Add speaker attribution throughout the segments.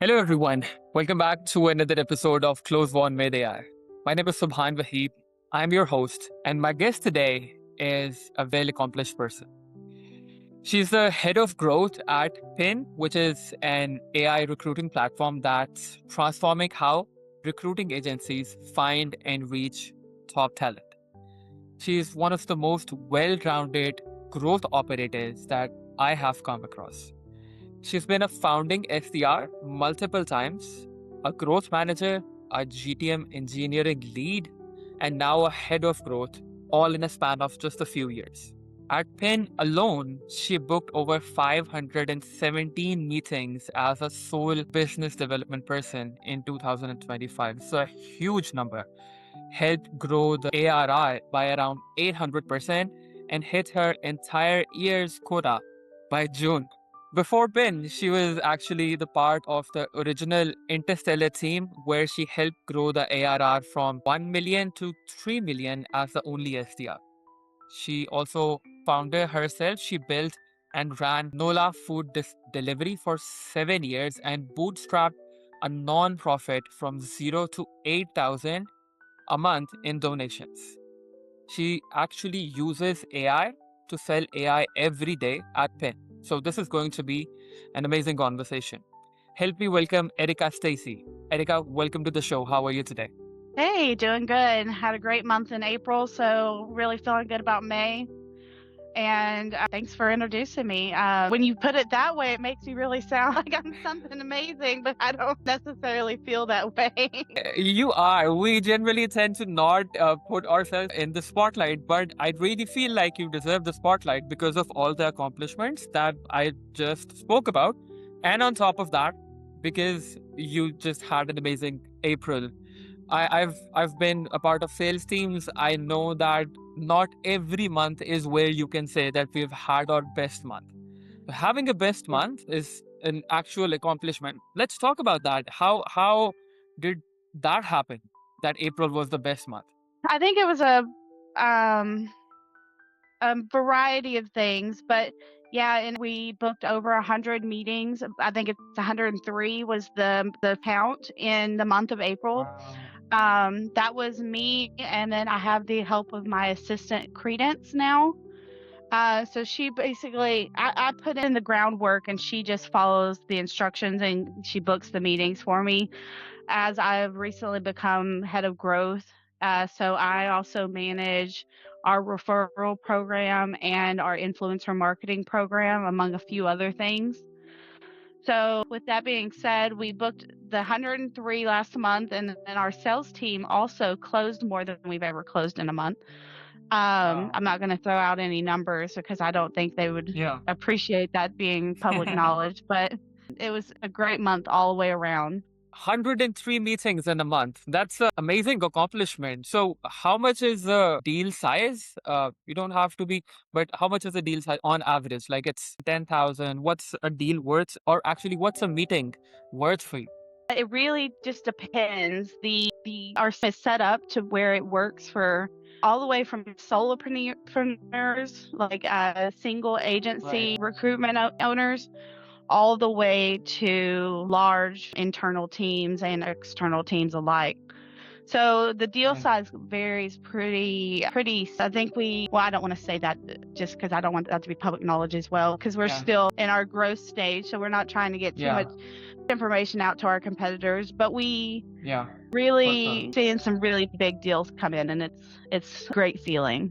Speaker 1: Hello, everyone. Welcome back to another episode of Close One with AI. My name is Subhan Wahib. I'm your host, and my guest today is a well accomplished person. She's the head of growth at Pin, which is an AI recruiting platform that's transforming how recruiting agencies find and reach top talent. She's one of the most well rounded growth operators that I have come across. She's been a founding SDR multiple times, a growth manager, a GTM engineering lead, and now a head of growth, all in a span of just a few years. At Penn alone, she booked over 517 meetings as a sole business development person in 2025. So a huge number. Helped grow the ARR by around 800% and hit her entire year's quota by June. Before Ben, she was actually the part of the original Interseller team where she helped grow the ARR from 1 million to 3 million as the only SDR. She also founded herself. She built and ran Nola Food Delivery for 7 years and bootstrapped a non-profit from 0 to 8,000 a month in donations. She actually uses AI to sell AI every day at Penn. So this is going to be an amazing conversation. Help me welcome Erica Stacy. Erica, welcome to the show. How are you today?
Speaker 2: Hey, doing good. Had a great month in April, so really feeling good about May. And thanks for introducing me. When you put it that way, it makes me really sound like I'm something amazing, but I don't necessarily feel that way.
Speaker 1: You are. We generally tend to not put ourselves in the spotlight, but I really feel like you deserve the spotlight because of all the accomplishments that I just spoke about. And on top of that, because you just had an amazing April. I've been a part of sales teams. I know that not every month is where you can say that we've had our best month. Having a best month is an actual accomplishment. Let's talk about that. How did that happen? That April was the best month.
Speaker 2: I think it was um, a variety of things, but yeah, and we booked over 100 meetings. I think it's 103 was the count in the month of April. That was me, and then I have the help of my assistant Credence now. So she basically, I put in the groundwork and she just follows the instructions and she books the meetings for me as I've recently become head of growth. So I also manage our referral program and our influencer marketing program, among a few other things. So with that being said, we booked the 103 last month, and then our sales team also closed more than we've ever closed in a month. I'm not going to throw out any numbers because I don't think they would
Speaker 1: Yeah.
Speaker 2: appreciate that being public knowledge, but it was a great month all the way around.
Speaker 1: 103 meetings in a month. That's an amazing accomplishment. So, how much is the deal size? You don't have to be, but how much is the deal size on average? Like it's 10,000. What's a deal worth? Or actually, what's a meeting worth for you?
Speaker 2: It really just depends. Our system is set up to where it works for all the way from solopreneurs, like single agency recruitment owners, all the way to large internal teams and external teams alike. So the deal size varies pretty. I think I don't want to say that just because I don't want that to be public knowledge as well, because we're still in our growth stage. So we're not trying to get too much information out to our competitors, but we really seeing some really big deals come in, and it's a great feeling.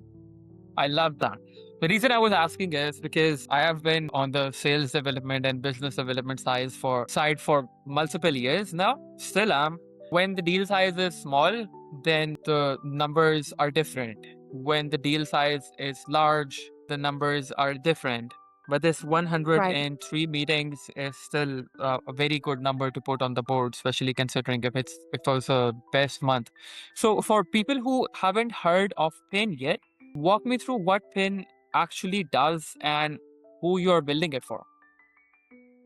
Speaker 1: I love that. The reason I was asking is because I have been on the sales development and business development side for multiple years now. Still am. When the deal size is small, then the numbers are different. When the deal size is large, the numbers are different. But this
Speaker 2: Right.
Speaker 1: 103 meetings is still a very good number to put on the board, especially considering if it was a best month. So for people who haven't heard of Pin yet, walk me through what Pin actually does and who you're building it for.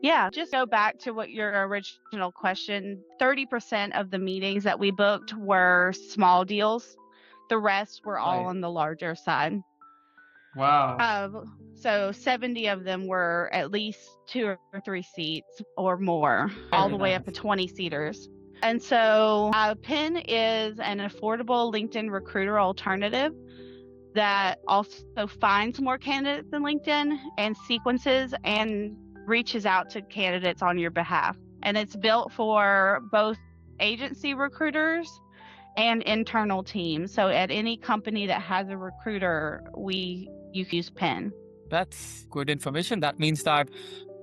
Speaker 2: Yeah, just go back to what your original question. 30% of the meetings that we booked were small deals. The rest were all on the larger side.
Speaker 1: Wow.
Speaker 2: So 70 of them were at least 2 or 3 seats or more, all
Speaker 1: Very
Speaker 2: the way
Speaker 1: nice.
Speaker 2: up to 20 seaters. And so Pin is an affordable LinkedIn recruiter alternative that also finds more candidates than LinkedIn and sequences and reaches out to candidates on your behalf. And it's built for both agency recruiters and internal teams. So at any company that has a recruiter, you can use Pin.
Speaker 1: That's good information. That means that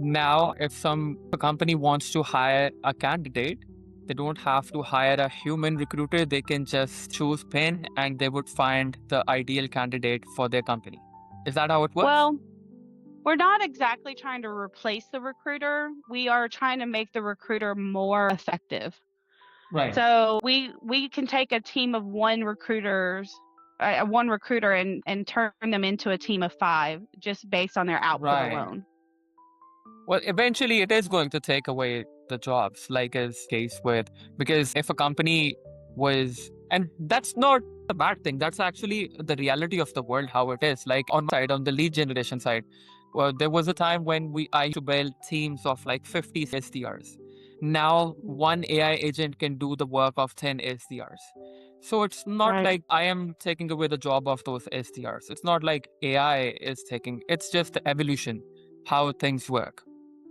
Speaker 1: now if a company wants to hire a candidate, they don't have to hire a human recruiter. They can just choose Pin and they would find the ideal candidate for their company. Is that how it works?
Speaker 2: Well, we're not exactly trying to replace the recruiter. We are trying to make the recruiter more effective.
Speaker 1: Right.
Speaker 2: So we can take a team of one recruiter and turn them into a team of 5 just based on their output
Speaker 1: Right.
Speaker 2: alone.
Speaker 1: Well, eventually it is going to take away the jobs, like as case with, because if a company was, and that's not a bad thing, that's actually the reality of the world, how it is. Like on my side, on the lead generation side, well, there was a time when I used to build teams of like 50 SDRs. Now one AI agent can do the work of 10 SDRs. So it's not
Speaker 2: Right.
Speaker 1: like I am taking away the job of those SDRs. It's not like AI is taking, it's just the evolution, how things work.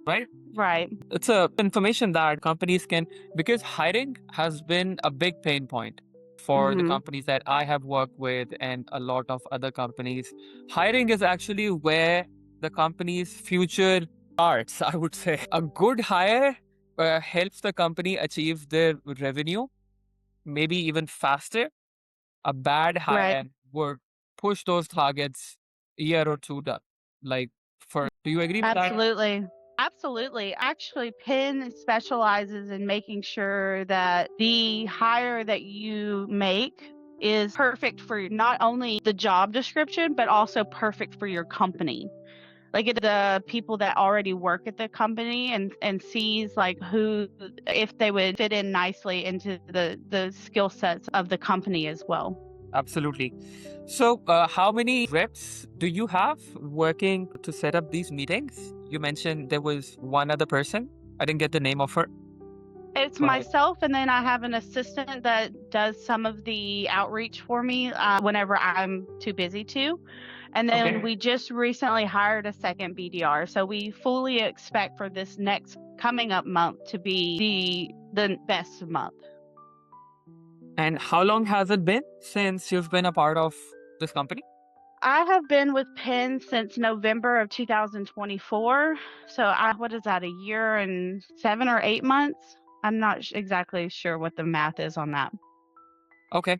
Speaker 1: Right?
Speaker 2: Right.
Speaker 1: It's a information that companies can, because hiring has been a big pain point for the
Speaker 2: Mhm.
Speaker 1: companies that I have worked with and a lot of other companies. Hiring is actually where the company's future starts, I would say. A good hire helps the company achieve their revenue, maybe even faster. A bad
Speaker 2: Right.
Speaker 1: hire would push those targets a year or two down. Like, do you agree with that?
Speaker 2: Absolutely. Absolutely. Actually, Penn specializes in making sure that the hire that you make is perfect for not only the job description, but also perfect for your company. Like the people that already work at the company and sees like who, if they would fit in nicely into the skill sets of the company as well.
Speaker 1: Absolutely. So, how many reps do you have working to set up these meetings? You mentioned there was one other person. I didn't get the name of her.
Speaker 2: It's
Speaker 1: But
Speaker 2: myself, and then I have an assistant that does some of the outreach for me whenever I'm too busy to. And then
Speaker 1: okay.
Speaker 2: we just recently hired a second BDR. So we fully expect for this next coming up month to be the best month.
Speaker 1: And how long has it been since you've been a part of this company?
Speaker 2: I have been with Penn since November of 2024. So what is that, a year and 7 or 8 months? I'm not exactly sure what the math is on that.
Speaker 1: Okay.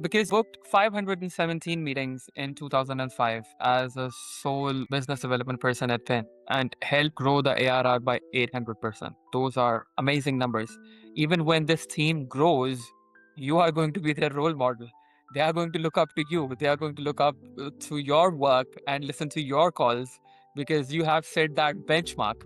Speaker 1: Because booked 517 meetings in 2005 as a sole business development person at Penn and helped grow the ARR by 800%. Those are amazing numbers. Even when this team grows, you are going to be their role model. They are going to look up to you. They are going to look up to your work and listen to your calls because you have set that benchmark.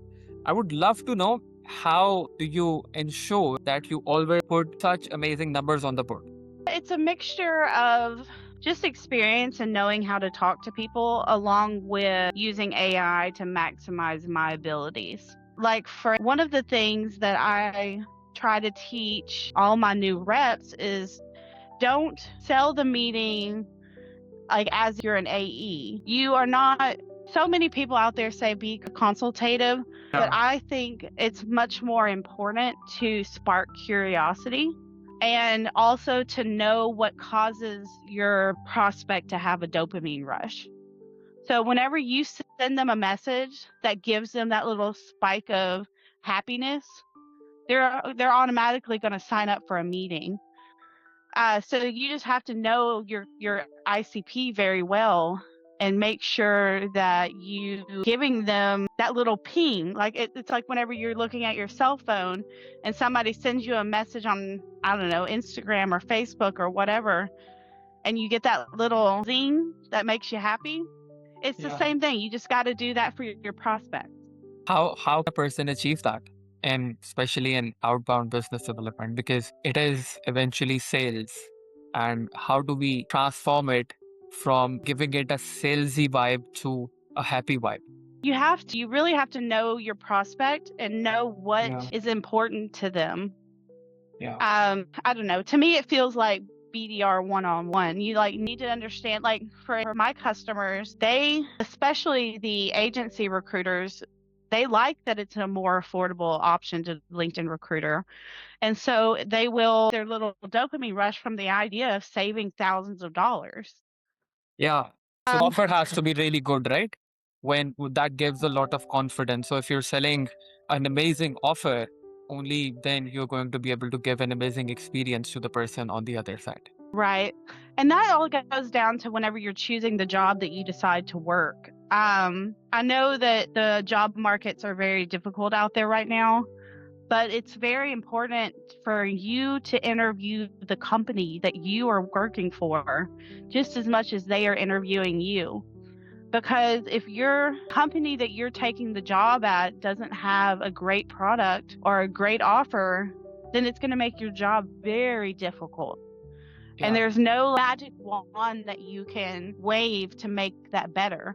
Speaker 1: I would love to know, how do you ensure that you always put such amazing numbers on the board?
Speaker 2: It's a mixture of just experience and knowing how to talk to people, along with using AI to maximize my abilities. Like, for one of the things that I try to teach all my new reps is don't sell the meeting like as you're an AE. You are not. So many people out there say be consultative, but I think it's much more important to spark curiosity and also to know what causes your prospect to have a dopamine rush. So whenever you send them a message that gives them that little spike of happiness, they're automatically going to sign up for a meeting. So you just have to know your ICP very well and make sure that you giving them that little ping. Like it's like whenever you're looking at your cell phone and somebody sends you a message on, I don't know, Instagram or Facebook or whatever, and you get that little zing that makes you happy. It's the same thing. You just got to do that for your prospect.
Speaker 1: How can a person achieve that? And especially in outbound business development, because it is eventually sales. And how do we transform it from giving it a salesy vibe to a happy vibe.
Speaker 2: You really have to know your prospect and know what
Speaker 1: Yeah.
Speaker 2: is important to them.
Speaker 1: Yeah.
Speaker 2: I don't know. To me, it feels like BDR one-on-one. You need to understand, like for my customers, especially the agency recruiters, they like that it's a more affordable option to LinkedIn Recruiter. And so their little dopamine rush from the idea of saving thousands of dollars.
Speaker 1: Yeah. So the
Speaker 2: Um,
Speaker 1: offer has to be really good, right? When that gives a lot of confidence. So if you're selling an amazing offer, only then you're going to be able to give an amazing experience to the person on the other side.
Speaker 2: right. And that all goes down to whenever you're choosing the job that you decide to work. I know that the job markets are very difficult out there right now, but it's very important for you to interview the company that you are working for just as much as they are interviewing you. Because if your company that you're taking the job at doesn't have a great product or a great offer, then it's going to make your job very difficult. And
Speaker 1: Yeah.
Speaker 2: there's no magic wand that you can wave to make that better.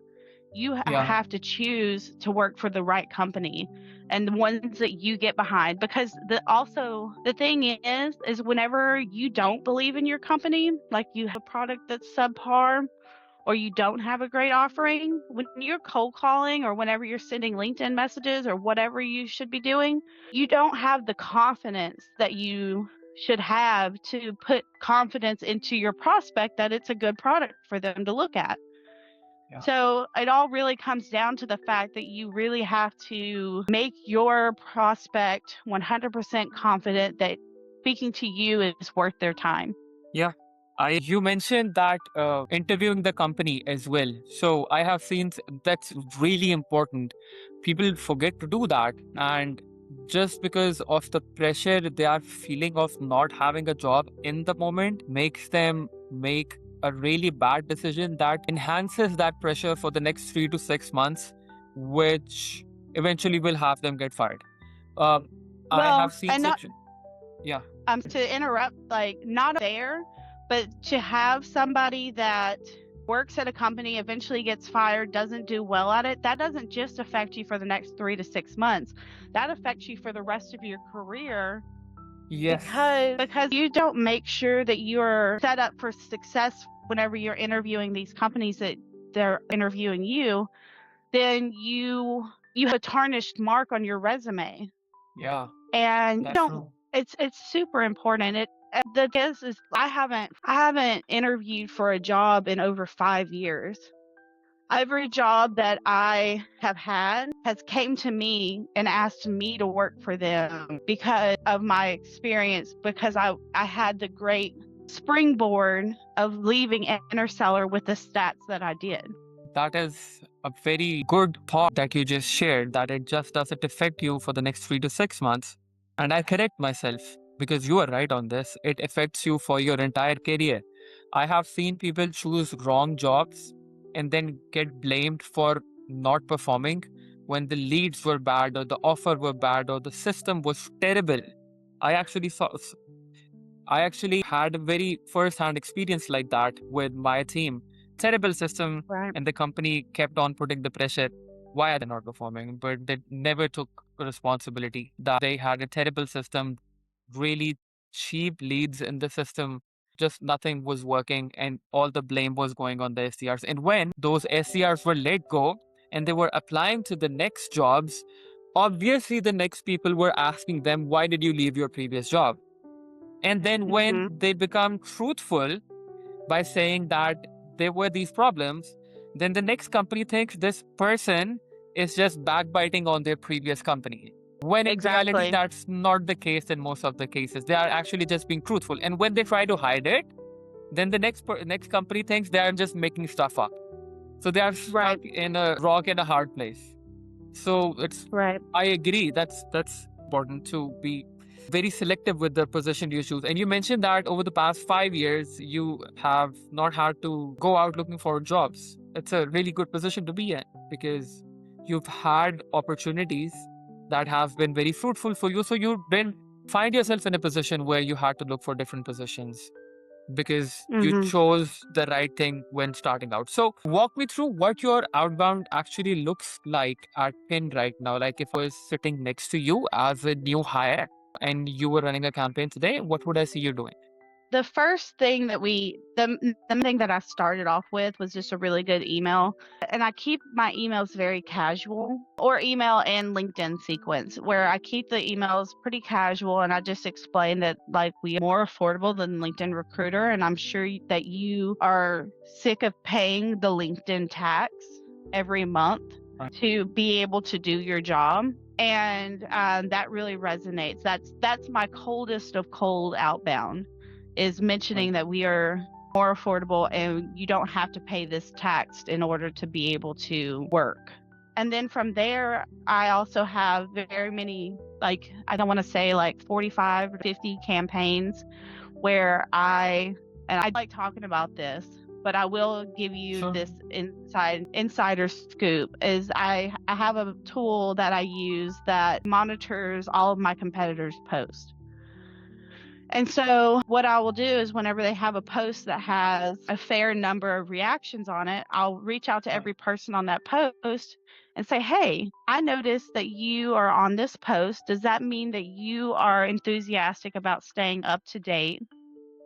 Speaker 2: You
Speaker 1: Yeah.
Speaker 2: have to choose to work for the right company and the ones that you get behind. Because the thing is whenever you don't believe in your company, like you have a product that's subpar, or you don't have a great offering, when you're cold calling or whenever you're sending LinkedIn messages or whatever you should be doing, you don't have the confidence that you should have to put confidence into your prospect that it's a good product for them to look at.
Speaker 1: Yeah.
Speaker 2: So it all really comes down to the fact that you really have to make your prospect 100% confident that speaking to you is worth their time.
Speaker 1: Yeah. You mentioned that interviewing the company as well. So I have seen that's really important. People forget to do that. And just because of the pressure they are feeling of not having a job in the moment makes them make a really bad decision that enhances that pressure for the next 3 to 6 months, which eventually will have them get fired. Um, I
Speaker 2: Well,
Speaker 1: have seen
Speaker 2: and not
Speaker 1: such. Yeah.
Speaker 2: to interrupt, like not there, but to have somebody that works at a company, eventually gets fired, doesn't do well at it, that doesn't just affect you for the next 3 to 6 months. That affects you for the rest of your career
Speaker 1: Yes.
Speaker 2: because you don't make sure that you're set up for success whenever you're interviewing these companies that they're interviewing you, then you have a tarnished mark on your resume.
Speaker 1: Yeah.
Speaker 2: And
Speaker 1: That's true.
Speaker 2: it's super important. The guess is I haven't interviewed for a job in over 5 years. Every job that I have had has came to me and asked me to work for them because of my experience, because I had the great springboard of leaving Interseller with the stats that I did.
Speaker 1: That is a very good thought that you just shared, that it just doesn't affect you for the next 3 to 6 months. And I correct myself because you are right on this. It affects you for your entire career. I have seen people choose wrong jobs and then get blamed for not performing when the leads were bad or the offer were bad or the system was terrible. I actually saw I actually had a very first-hand experience like that with my team. Terrible system,
Speaker 2: Right.
Speaker 1: and the company kept on putting the pressure. Why are they not performing? But they never took responsibility that they had a terrible system, really cheap leads in the system. Just nothing was working, and all the blame was going on the SDRs. And when those SDRs were let go and they were applying to the next jobs, obviously the next people were asking them, why did you leave your previous job? And then when
Speaker 2: Hmm.
Speaker 1: they become truthful by saying that there were these problems, then the next company thinks this person is just backbiting on their previous company. When in reality,
Speaker 2: Exactly.
Speaker 1: that's not the case in most of the cases. They are actually just being truthful. And when they try to hide it, then the next company thinks they are just making stuff up. So they are
Speaker 2: Right.
Speaker 1: stuck in a rock and a hard place. So
Speaker 2: Right.
Speaker 1: I agree. That's important to be very selective with the position you choose. And you mentioned that over the past 5 years, you have not had to go out looking for jobs. It's a really good position to be in because you've had opportunities that have been very fruitful for you. So you didn't find yourself in a position where you had to look for different positions. because you
Speaker 2: Mhm.
Speaker 1: chose the right thing when starting out. So, walk me through what your outbound actually looks like at Pin right now. Like, if I was sitting next to you as a new hire and you were running a campaign today, what would I see you doing?
Speaker 2: The first thing that the thing that I started off with was just a really good email. And I keep my emails very casual, or email and LinkedIn sequence, where I keep the emails pretty casual and I just explain that like we are more affordable than LinkedIn Recruiter. And I'm sure that you are sick of paying the LinkedIn tax every month
Speaker 1: Right.
Speaker 2: to be able to do your job. And that really resonates. That's my coldest of cold outbound, is mentioning that we are more affordable and you don't have to pay this tax in order to be able to work. And then from there, I also have very many, like, I don't want to say like 45 or 50 campaigns where and I like talking about this, but I will give you
Speaker 1: Sure.
Speaker 2: this insider scoop, is I have a tool that I use that monitors all of my competitors' posts. And so what I will do is whenever they have a post that has a fair number of reactions on it, I'll reach out to
Speaker 1: Right.
Speaker 2: every person on that post and say, "Hey, I noticed that you are on this post. Does that mean that you are enthusiastic about staying up to date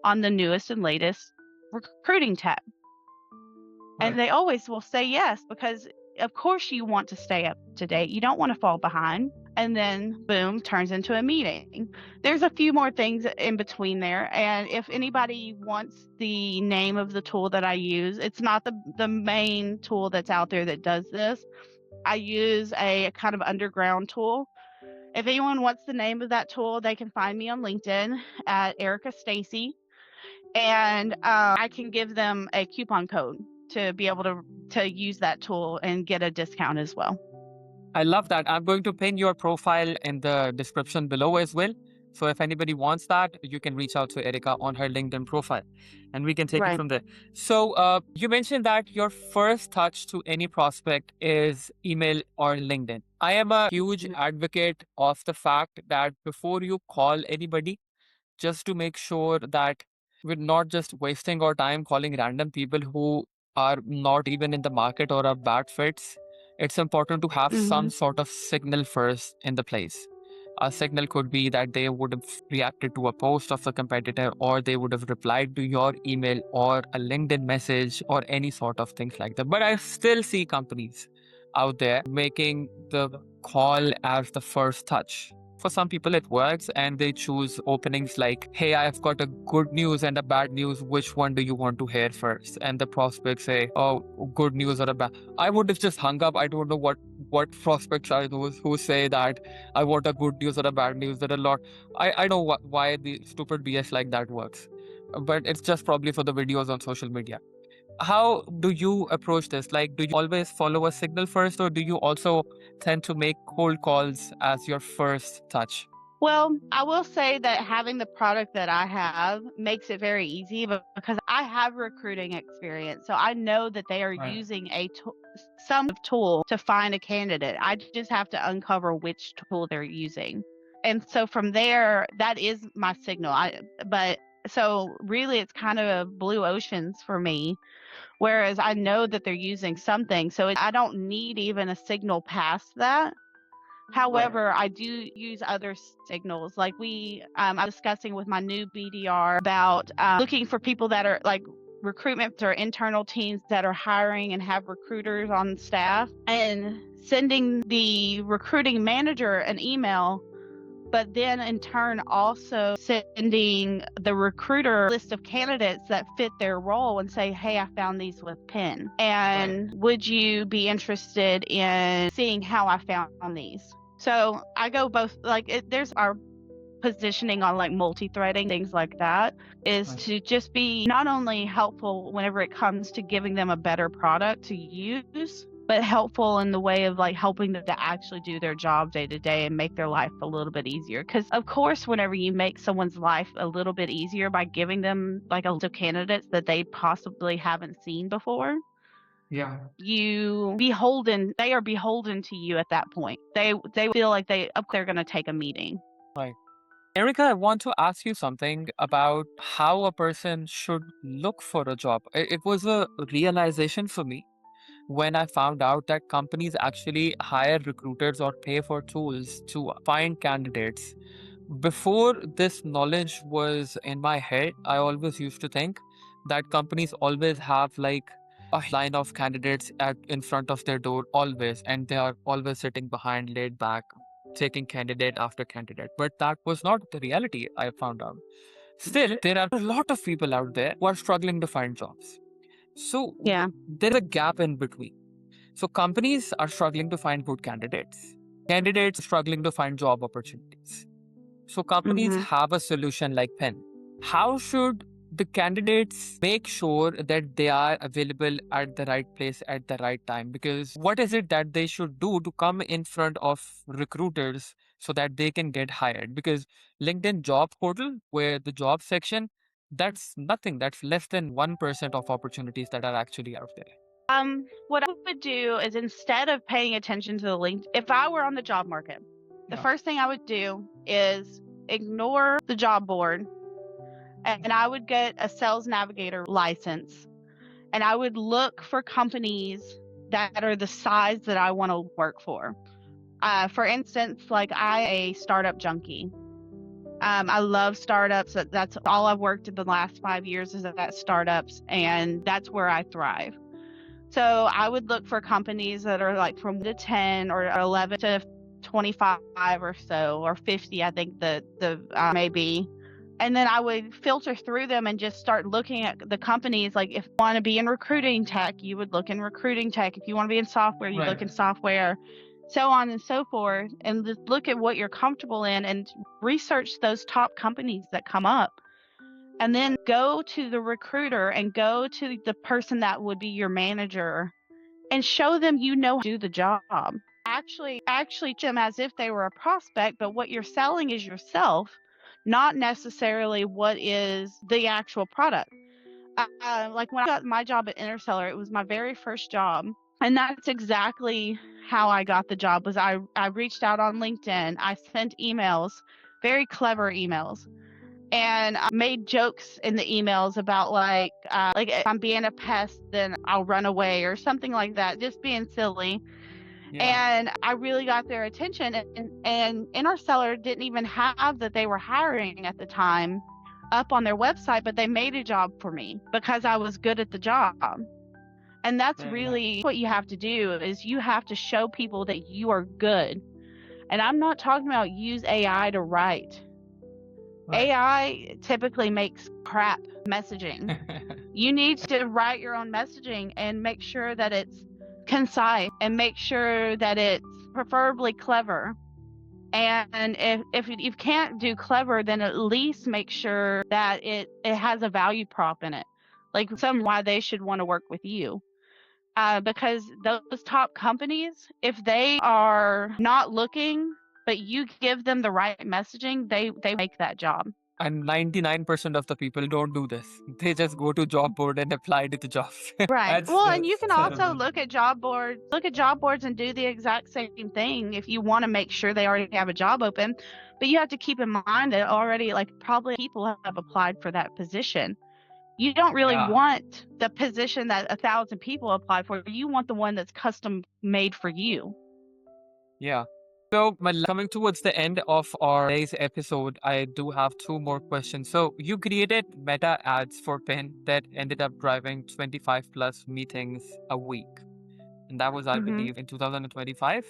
Speaker 2: on the newest and latest recruiting tech?" And
Speaker 1: Right.
Speaker 2: they always will say yes, because of course you want to stay up to date. You don't want to fall behind. And then boom, turns into a meeting. There's a few more things in between there. And if anybody wants the name of the tool that I use, it's not the main tool that's out there that does this. I use a kind of underground tool. If anyone wants the name of that tool, they can find me on LinkedIn at Erica Stacy, and I can give them a coupon code to be able to use that tool and get a discount as well.
Speaker 1: I love that. I'm going to pin your profile in the description below as well. So if anybody wants that, you can reach out to Erica on her LinkedIn profile and we can take it
Speaker 2: Right.
Speaker 1: from there. So you mentioned that your first touch to any prospect is email or LinkedIn. I am a huge
Speaker 2: Mhm.
Speaker 1: advocate of the fact that before you call anybody, just to make sure that we're not just wasting our time calling random people who are not even in the market or are bad fits. It's important to have some
Speaker 2: Mhm.
Speaker 1: sort of signal first in the place. A signal could be that they would have reacted to a post of a competitor, or they would have replied to your email or a LinkedIn message or any sort of things like that. But I still see companies out there making the call as the first touch. For some people, it works and they choose openings like, "Hey, I've got a good news and a bad news. Which one do you want to hear first?" And the prospects say, "Oh, good news or a bad." I would have just hung up. I don't know what prospects are those who say that I want a good news or a bad news. There are a lot. I know why the stupid BS like that works, but it's just probably for the videos on social media. How do you approach this? Like, do you always follow a signal first, or do you also tend to make cold calls as your first touch?
Speaker 2: Well, I will say that having the product that I have makes it very easy, but because I have recruiting experience, so I know that they are
Speaker 1: Right.
Speaker 2: using some tool to find a candidate. I just have to uncover which tool they're using. And so from there, that is my signal. But so really it's kind of blue oceans for me, whereas I know that they're using something. So I don't need even a signal past that.
Speaker 1: Right.
Speaker 2: However, I do use other signals. Like I'm discussing with my new BDR about looking for people that are like recruitment or internal teams that are hiring and have recruiters on staff, and sending the recruiting manager an email, but then in turn also sending the recruiter a list of candidates that fit their role and say, "Hey, I found these with Penn.
Speaker 1: Right.
Speaker 2: And would you be interested in seeing how I found these?" So I go both, like there's our positioning on like multi-threading, things like that, is
Speaker 1: Right.
Speaker 2: to just be not only helpful whenever it comes to giving them a better product to use, but helpful in the way of like helping them to actually do their job day to day and make their life a little bit easier. Because of course, whenever you make someone's life a little bit easier by giving them like a list of candidates that they possibly haven't seen before,
Speaker 1: Yeah.
Speaker 2: they are beholden to you at that point. They feel like they're going to take a meeting.
Speaker 1: Right. Erica, I want to ask you something about how a person should look for a job. It was a realization for me when I found out that companies actually hire recruiters or pay for tools to find candidates. Before this knowledge was in my head, I always used to think that companies always have like a line of candidates in front of their door, always, and they are always sitting behind, laid back, taking candidate after candidate. But that was not the reality, I found out. Still, there are a lot of people out there who are struggling to find jobs. So
Speaker 2: Yeah.
Speaker 1: there is a gap in between. So companies are struggling to find good candidates. Candidates struggling to find job opportunities. So companies
Speaker 2: hmm
Speaker 1: have a solution like Pen. How should the candidates make sure that they are available at the right place at the right time? Because what is it that they should do to come in front of recruiters so that they can get hired? Because LinkedIn job portal, where the job section, that's nothing. That's less than 1% of opportunities that are actually out there.
Speaker 2: What I would do is, instead of paying attention to the link, if I were on the job market, the
Speaker 1: Yeah.
Speaker 2: first thing I would do is ignore the job board, and I would get a sales navigator license, and I would look for companies that are the size that I want to work for. For instance, like, I am a startup junkie. I love startups. That's all I've worked in the last 5 years is at startups, and that's where I thrive. So I would look for companies that are like from 10 or 11 to 25 or so, or 50, I think the maybe. And then I would filter through them and just start looking at the companies. Like, if you want to be in recruiting tech, you would look in recruiting tech. If you want to be in software, you look in software, so on and so forth. And just look at what you're comfortable in and research those top companies that come up. And then go to the recruiter and go to the person that would be your manager and show them you know how to do the job. Actually treat them as if they were a prospect, but what you're selling is yourself, not necessarily what is the actual product. Like, when I got my job at Interseller, it was my very first job. And that's exactly how I got the job. Was I reached out on LinkedIn. I sent emails, very clever emails, and I made jokes in the emails about like if I'm being a pest, then I'll run away or something like that, just being silly.
Speaker 1: Yeah.
Speaker 2: And I really got their attention. And Interseller didn't even have that they were hiring at the time up on their website, but they made a job for me because I was good at the job. And that's
Speaker 1: Very
Speaker 2: really
Speaker 1: nice.
Speaker 2: what you have to do, is you have to show people that you are good. And I'm not talking about use AI to write.
Speaker 1: Right.
Speaker 2: AI typically makes crap messaging. You need to write your own messaging and make sure that it's concise, and make sure that it's preferably clever. And if you can't do clever, then at least make sure that it has a value prop in it, like some why they should want to work with you. Because those top companies, if they are not looking, but you give them the right messaging, they make that job.
Speaker 1: And 99% of the people don't do this. They just go to job board and apply to the jobs.
Speaker 2: Right.
Speaker 1: That's
Speaker 2: Well, and you can also
Speaker 1: terrible.
Speaker 2: look at job boards and do the exact same thing if you want to make sure they already have a job open. But you have to keep in mind that already, like, probably people have applied for that position. You don't really
Speaker 1: Yeah.
Speaker 2: want the position that 1,000 people apply for. You want the one that's custom made for you.
Speaker 1: Yeah. So, coming towards the end of our today's episode, I do have two more questions. So, you created meta ads for Pin that ended up driving 25 plus meetings a week. And that was, I
Speaker 2: hmm
Speaker 1: believe, in 2025.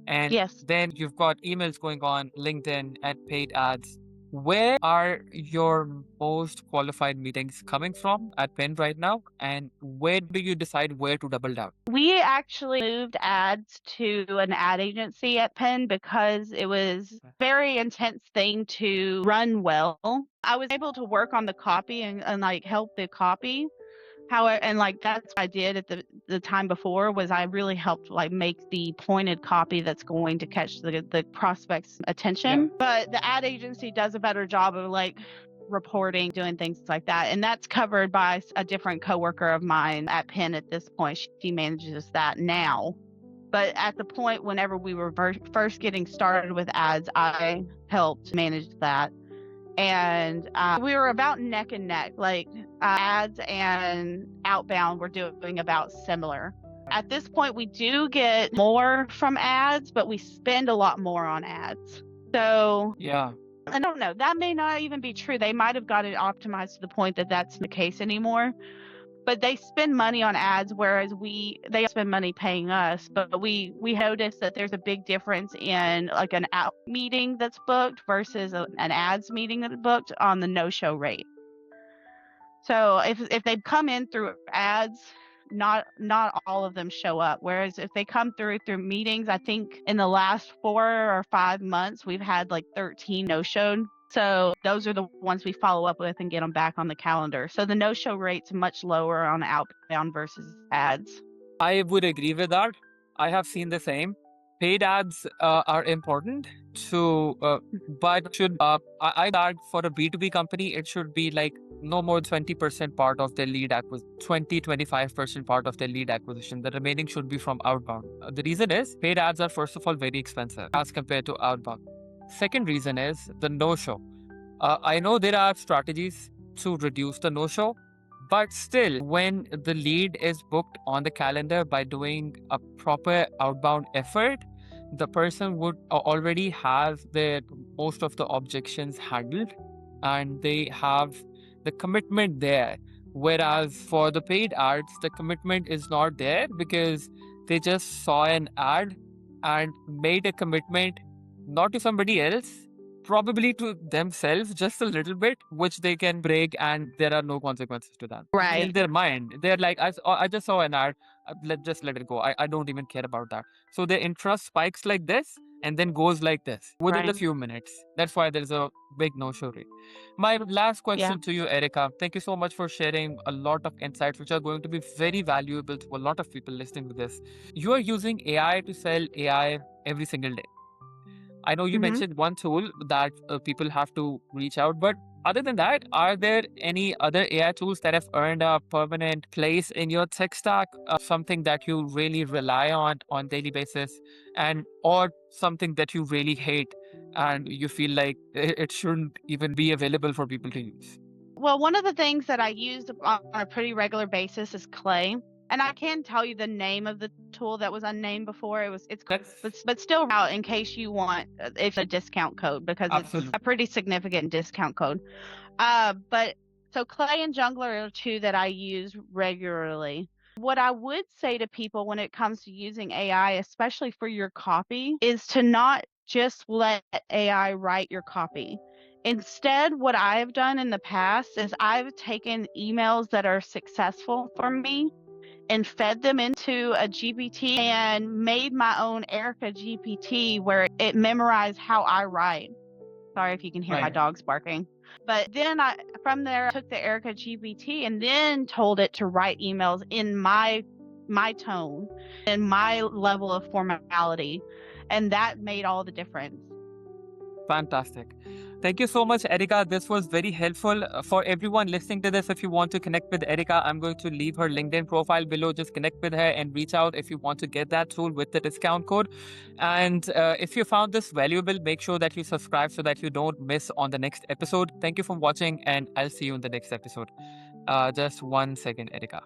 Speaker 1: And
Speaker 2: Yes.
Speaker 1: then you've got emails going on, LinkedIn, and paid ads. Where are your most qualified meetings coming from at Penn right now? And where do you decide where to double down?
Speaker 2: We actually moved ads to an ad agency at Penn because it was a very intense thing to run well. I was able to work on the copy and like help the copy. However, and like that's what I did at the time before, was I really helped like make the pointed copy that's going to catch the prospect's attention. But the ad agency does a better job of like reporting, doing things like that. And that's covered by a different coworker of mine at Penn at this point. She manages that now. But at the point whenever we were first getting started with ads, I helped manage that. And we were about neck and neck. Like ads and Outbound were doing about similar. At this point, we do get more from ads, but we spend a lot more on ads. So
Speaker 1: Yeah.
Speaker 2: I don't know. That may not even be true. They might have got it optimized to the point that that's the case anymore. But they spend money on ads, whereas they spend money paying us. But we notice that there's a big difference in like an out meeting that's booked versus an ads meeting that's booked on the no-show rate. So if they come in through ads, not all of them show up. Whereas if they come through meetings, I think in the last 4 or 5 months, we've had like 13 no-showed. So those are the ones we follow up with and get them back on the calendar. So the no-show rate's much lower on Outbound versus ads.
Speaker 1: I would agree with that. I have seen the same. Paid ads are important but should I that for a B2B company, it should be like no more than 20% part of their lead acquisition, 25% part of their lead acquisition. The remaining should be from outbound. The reason is paid ads are first of all very expensive as compared to outbound. Second reason is the no-show. I know there are strategies to reduce the no-show, but still, when the lead is booked on the calendar by doing a proper outbound effort, the person would already have most of the objections handled and they have the commitment there. Whereas for the paid ads, the commitment is not there because they just saw an ad and made a commitment not to somebody else, probably to themselves just a little bit, which they can break and there are no consequences to that. Even in their mind, they're like, I just saw an ad, just let it go. I don't even care about that. So their interest spikes like this and then goes like this within a few minutes. That's why there's a big no-show rate. My last question to you, Erica. Thank you so much for sharing a lot of insights, which are going to be very valuable to a lot of people listening to this. You are using AI to sell AI every single day. I know you mentioned one tool that people have to reach out, but other than that, are there any other AI tools that have earned a permanent place in your tech stack? Something that you really rely on daily basis, and or something that you really hate and you feel like it shouldn't even be available for people to use?
Speaker 2: Well, one of the things that I use on a pretty regular basis is Clay. And I can tell you the name of the tool that was unnamed before. But still out in case you want it's a discount code because it's a pretty significant discount code. But so Clay and Jungler are two that I use regularly. What I would say to people when it comes to using AI, especially for your copy, is to not just let AI write your copy. Instead, what I've done in the past is I've taken emails that are successful for me and fed them into a GPT and made my own Erica GPT where it memorized how I write. Sorry if you can hear my dogs barking. But then from there, I took the Erica GPT and then told it to write emails in my tone and my level of formality. And that made all the difference.
Speaker 1: Fantastic. Thank you so much, Erica. This was very helpful for everyone listening to this. If you want to connect with Erica, I'm going to leave her LinkedIn profile below. Just connect with her and reach out if you want to get that tool with the discount code. And if you found this valuable, make sure that you subscribe so that you don't miss on the next episode. Thank you for watching, and I'll see you in the next episode. Just 1 second, Erica.